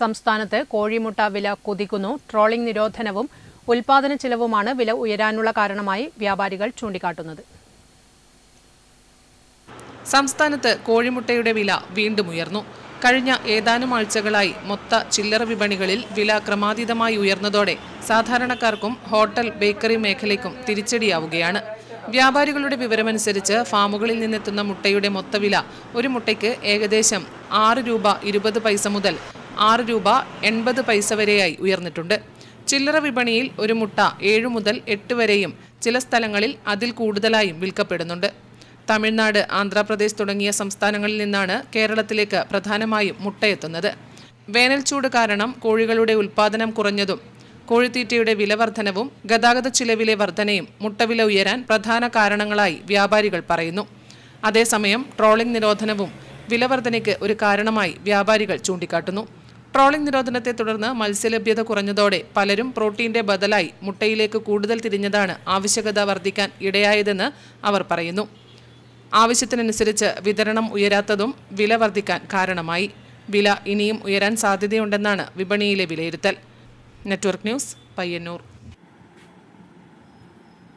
സംസ്ഥാനത്ത് കോഴിമുട്ട വില കുതിക്കുന്നു. ട്രോളിംഗ് നിരോധനവും ഉൽപാദന ചെലവുമാണ് വില ഉയരാനുള്ള കാരണമായി വ്യാപാരികൾ ചൂണ്ടിക്കാട്ടുന്നത്. സംസ്ഥാനത്ത് കോഴിമുട്ടയുടെ വില വീണ്ടും ഉയർന്നു. കഴിഞ്ഞ ഏതാനും ആഴ്ചകളായി മൊത്ത ചില്ലറ വിപണികളിൽ വില ക്രമാതീതമായി ഉയർന്നതോടെ സാധാരണക്കാർക്കും ഹോട്ടൽ, ബേക്കറി മേഖലയ്ക്കും തിരിച്ചടിയാവുകയാണ്. വ്യാപാരികളുടെ വിവരമനുസരിച്ച് ഫാമുകളിൽ നിന്നെത്തുന്ന മുട്ടയുടെ മൊത്തവില ഒരു മുട്ടയ്ക്ക് ഏകദേശം 6 രൂപ 20 പൈസ മുതൽ 6 രൂപ 80 പൈസ വരെയായി ഉയർന്നിട്ടുണ്ട്. ചില്ലറ വിപണിയിൽ ഒരു മുട്ട 7 മുതൽ 8 വരെയും ചില സ്ഥലങ്ങളിൽ അതിൽ കൂടുതലായും വിൽക്കപ്പെടുന്നുണ്ട്. തമിഴ്നാട്, ആന്ധ്രാപ്രദേശ് തുടങ്ങിയ സംസ്ഥാനങ്ങളിൽ നിന്നാണ് കേരളത്തിലേക്ക് പ്രധാനമായും മുട്ടയെത്തുന്നത്. വേനൽച്ചൂട് കാരണം കോഴികളുടെ ഉൽപ്പാദനം കുറഞ്ഞതും കോഴിത്തീറ്റയുടെ വില വർധനവും ഗതാഗത ചിലവിലെ വർധനയും മുട്ടവില ഉയരാൻ പ്രധാന കാരണങ്ങളായി വ്യാപാരികൾ പറയുന്നു. അതേസമയം ട്രോളിംഗ് നിരോധനവും വില വർധനയ്ക്ക് ഒരു കാരണമായി വ്യാപാരികൾ ചൂണ്ടിക്കാട്ടുന്നു. ട്രോളിംഗ് നിരോധനത്തെ തുടർന്ന് മത്സ്യലഭ്യത കുറഞ്ഞതോടെ പലരും പ്രോട്ടീന്റെ ബദലായി മുട്ടയിലേക്ക് കൂടുതൽ തിരിഞ്ഞതാണ് ആവശ്യകത വർദ്ധിക്കാൻ ഇടയായതെന്ന് അവർ പറയുന്നു. ആവശ്യത്തിനനുസരിച്ച് വിതരണം ഉയരാത്തതും വില വർദ്ധിക്കാൻ കാരണമായി. വില ഇനിയും ഉയരാൻ സാധ്യതയുണ്ടെന്നാണ് വിപണിയിലെ വിലയിരുത്തൽ. Network news, Payyanur.